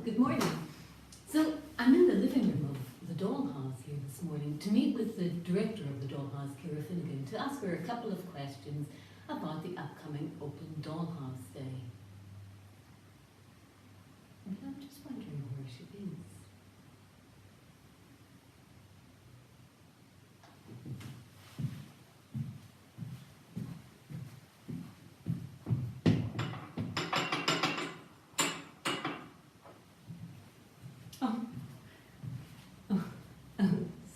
Good morning. So I'm in the living room of the Dollhouse here this morning to meet with the director of the Dollhouse, Ciara Finnegan, to ask her a couple of questions about the upcoming Open Dollhouse Day. And I'm just wondering where she is.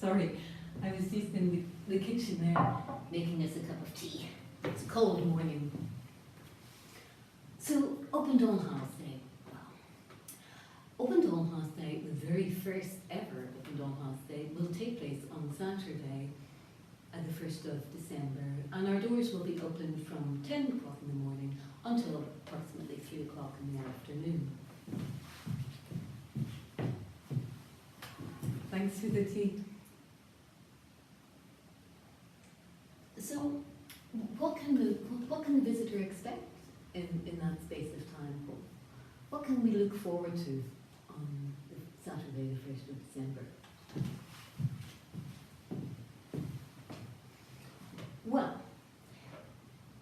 Sorry, I was just in the kitchen there making us a cup of tea. It's a cold morning. So, Open Dollhouse Day. Well, Open Dollhouse Day, the very first ever Open Dollhouse Day, will take place on Saturday, the 1st of December, and our doors will be open from 10 o'clock in the morning until approximately 3 o'clock in the afternoon. Thanks for the tea. So, what can the visitor expect in that space of time? What can we look forward to on Saturday, the 1st of December? Well,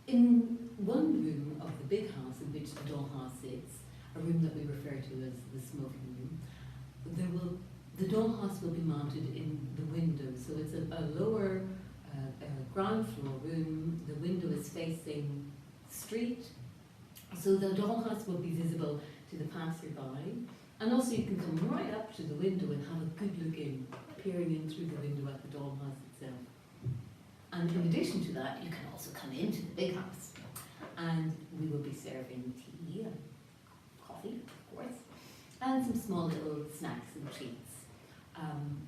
in one room of the big house in which the dollhouse sits, a room that we refer to as the smoking room, the dollhouse will be mounted in the window. So it's a lower ground floor room. The window is facing street, so the dollhouse will be visible to the passerby, and also you can come right up to the window and have a good look in, peering in through the window at the dollhouse itself. And in addition to that, you can also come into the big house, and we will be serving tea and coffee, of course, and some small little snacks and treats.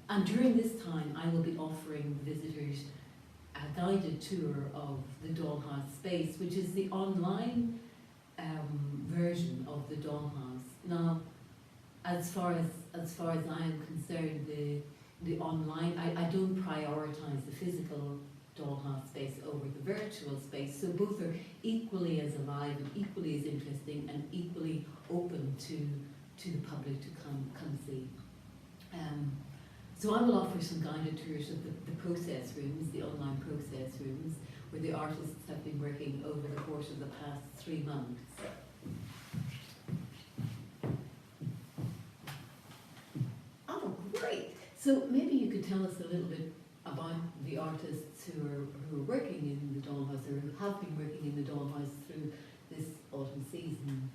And during this time, I will be offering visitors a guided tour of the dollhouse space, which is the online version of the dollhouse. Now, as far as I am concerned, the online, I don't prioritize the physical dollhouse space over the virtual space. So both are equally as alive and equally as interesting and equally open to the public to come see. So I will offer some guided tours of the process rooms, the online process rooms, where the artists have been working over the course of the past 3 months. Oh, great! So maybe you could tell us a little bit about the artists who are working in the dollhouse, or who have been working in the dollhouse through this autumn season.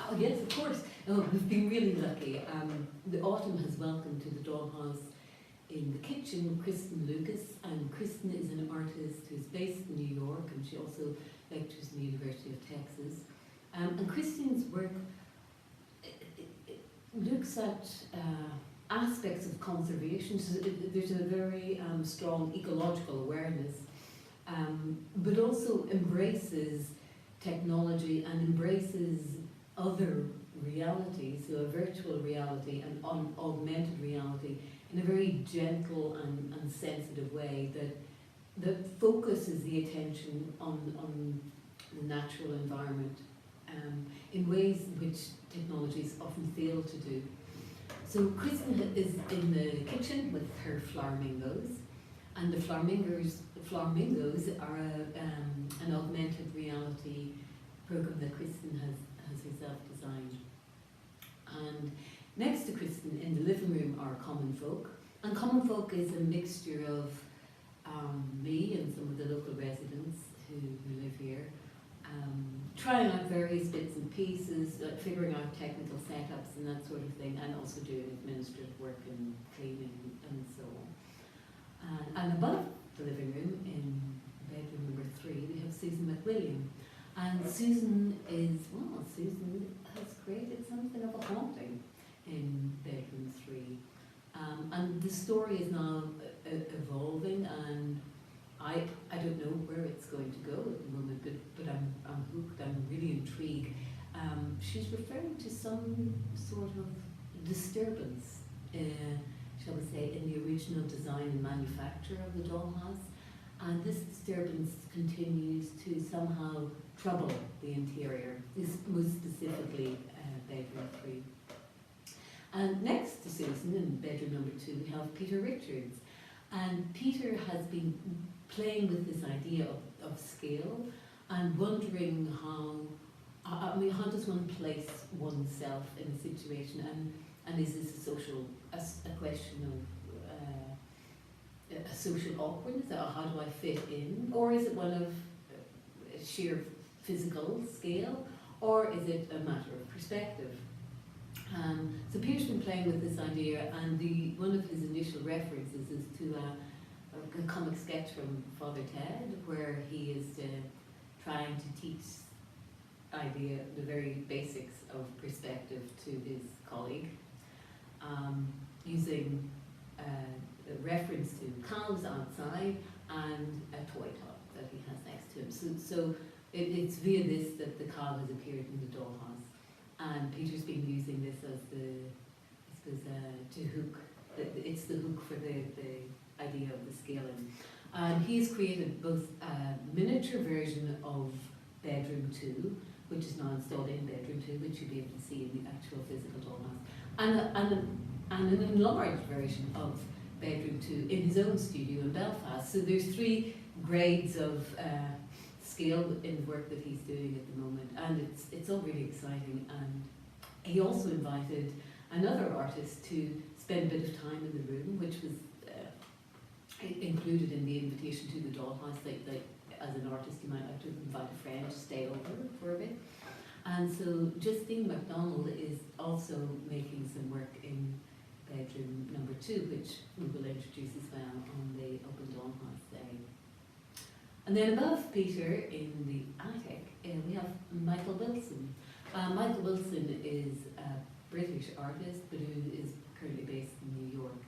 Oh yes, of course. Oh, we've been really lucky. The autumn has welcomed to the dollhouse in the kitchen Kristin Lucas, and Kristin is an artist who's based in New York, and she also lectures in the University of Texas. And Kristin's work it looks at aspects of conservation. So there's a very strong ecological awareness, but also embraces technology and embraces other realities, so a virtual reality and augmented reality, in a very gentle and sensitive way that focuses the attention on the natural environment in ways which technologies often fail to do. So Kristin is in the kitchen with her flamingos, and the flamingos are an augmented reality program that Kristin has herself designed. And next to Kristin in the living room are Common Folk. And Common Folk is a mixture of me and some of the local residents who live here, trying out various bits and pieces, figuring out technical setups and that sort of thing, and also doing administrative work and cleaning and so on. And above the living room, in bedroom number 3, we have Susan MacWilliam. And Susan has created something of a haunting in bedroom 3. And the story is now evolving, and I don't know where it's going to go at the moment, but I'm hooked, I'm really intrigued. She's referring to some sort of disturbance. She shall we say, in the original design and manufacture of the dollhouse. And this disturbance continues to somehow trouble the interior, most specifically bedroom 3. And next to Susan, in bedroom number 2, we have Peter Richards. And Peter has been playing with this idea of scale and wondering how does one place oneself in a situation, and is this a question of a social awkwardness, or how do I fit in, or is it one of sheer physical scale, or is it a matter of perspective? So Peter's been playing with this idea, and one of his initial references is to a comic sketch from Father Ted, where he is trying to teach the very basics of perspective to his colleague, using a reference to cows outside and a toy top that he has next to him. So it's via this that the cow has appeared in the dollhouse. And Peter's been using this as to hook. It's the hook for the idea of the scaling. And he's created both a miniature version of bedroom 2, which is now installed in bedroom 2, which you'll be able to see in the actual physical dollhouse, and an enlarged version of bedroom 2 in his own studio in Belfast. So there's 3 grades of scale in the work that he's doing at the moment, and it's all really exciting. And he also invited another artist to spend a bit of time in the room, which was included in the invitation to the dollhouse. Like as an artist, you might like to invite a friend to stay over for a bit. And so Justine MacDonald is also making some work in bedroom number 2, which we will introduce as well on the Open Dollhouse day. And then above Peter in the attic, we have Michael Wilson. Michael Wilson is a British artist, but who is currently based in New York.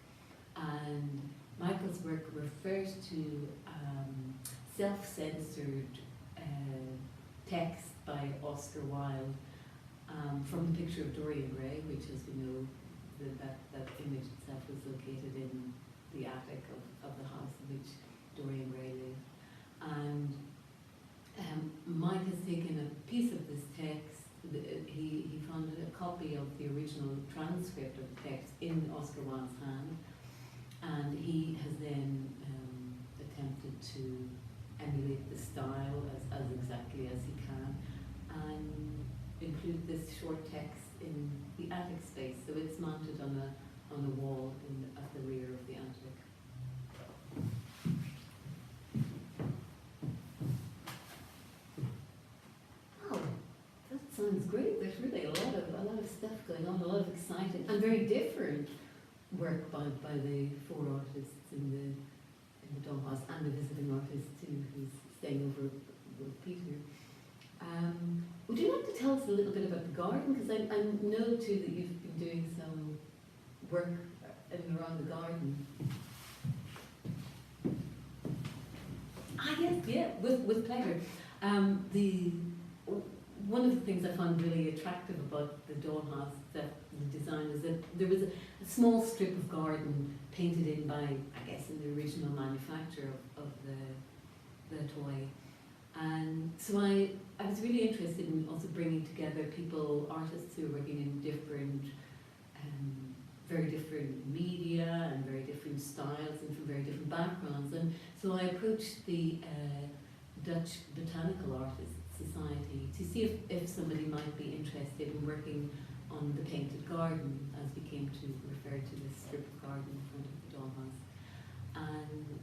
And Michael's work refers to self-censored text by Oscar Wilde from the picture of Dorian Gray, which, as we know, that image itself was located in the attic of the house in which Dorian Gray lived. And Mike has taken a piece of this text. He found a copy of the original transcript of the text in Oscar Wilde's hand, and he has then attempted to emulate the style as exactly as he can, and include this short text in the attic space. So it's mounted on a wall at the rear of the attic. Sounds great. There's really a lot of stuff going on, a lot of exciting and very different work by the 4 artists in the dollhouse, and the visiting artist too, who's staying over with Peter. Would you like to tell us a little bit about the garden? Because I know too that you've been doing some work in and around the garden. Yes, yeah, with pleasure. One of the things I found really attractive about the dollhouse, the design, is that there was a small strip of garden painted in by, I guess, in the original manufacture of the toy. And so I was really interested in also bringing together artists who are working in different, very different media and very different styles and from very different backgrounds. And so I approached the Dutch Botanical Artists Society to see if somebody might be interested in working on the painted garden, as we came to refer to this strip of garden in front of the dollhouse. And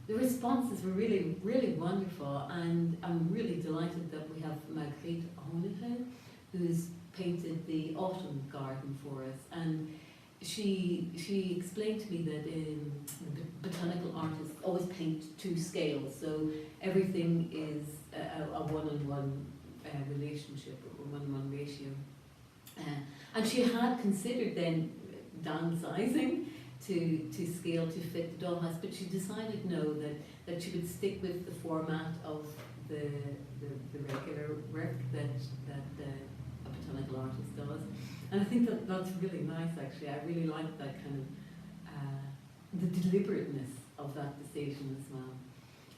the responses were really, really wonderful, and I'm really delighted that we have Margriet Honehe, who's painted the autumn garden for us. And she explained to me that the botanical artists always paint to scale, so everything is a one-on-one relationship, or one-on-one ratio. And she had considered then downsizing to scale to fit the dollhouse, but she decided no, that she would stick with the format of the regular work that a botanical artist does. And I think that's really nice, actually. I really like that kind of the deliberateness of that decision as well.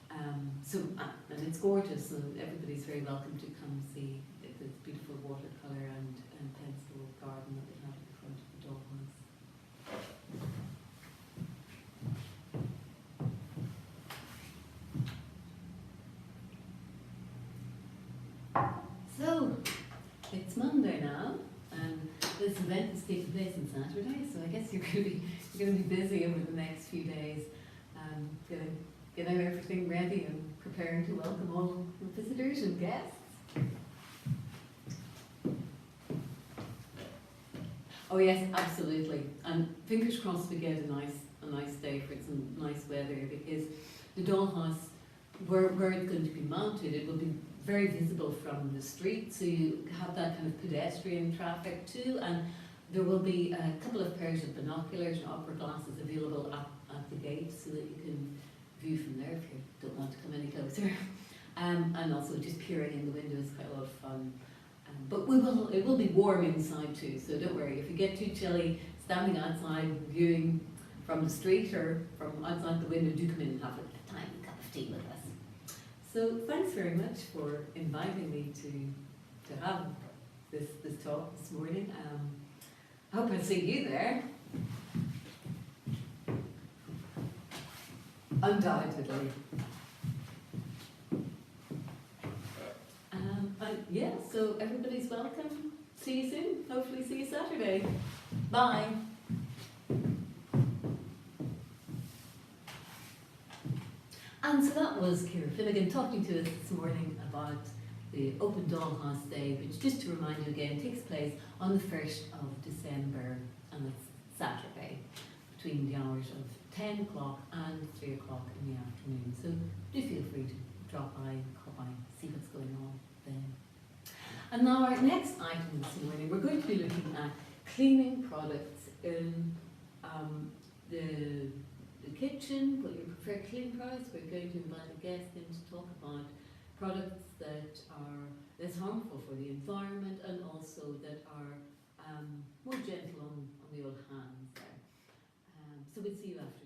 And it's gorgeous, and everybody's very welcome to come see this beautiful watercolour and pencil garden that we have at the front of the dollhouse. So, it's Monday now, and this event is taking place on Saturday, so I guess you're going to be busy over the next few days, getting everything ready and preparing to welcome all the visitors and guests. Oh yes, absolutely. And fingers crossed we get a nice day for some nice weather, because the dollhouse, where it's going to be mounted, it will be very visible from the street, so you have that kind of pedestrian traffic too, and there will be a couple of pairs of binoculars and opera glasses available at the gate, so that you can view from there if you don't want to come any closer. And also just peering in the window is quite a lot of fun. But it will be warm inside too, so don't worry. If you get too chilly standing outside viewing from the street or from outside the window, do come in and have a tiny cup of tea with us. So thanks very much for inviting me to have this talk this morning. I hope I'll see you there. Undoubtedly. Yeah, so everybody's welcome. See you soon. Hopefully see you Saturday. Bye. And so that was Ciara Finnegan talking to us this morning about the Open Dollhouse Day, which, just to remind you again, takes place on the 1st of December, and it's Saturday, between the hours of 10 o'clock and 3 o'clock in the afternoon. So do feel free to drop by, come by, see what's going on then. And now our next item this morning, we're going to be looking at cleaning products in the kitchen, what you prefer cleaning products. We're going to invite a guest in to talk about products that are less harmful for the environment and also that are more gentle on the old hands there. So we'll see you after.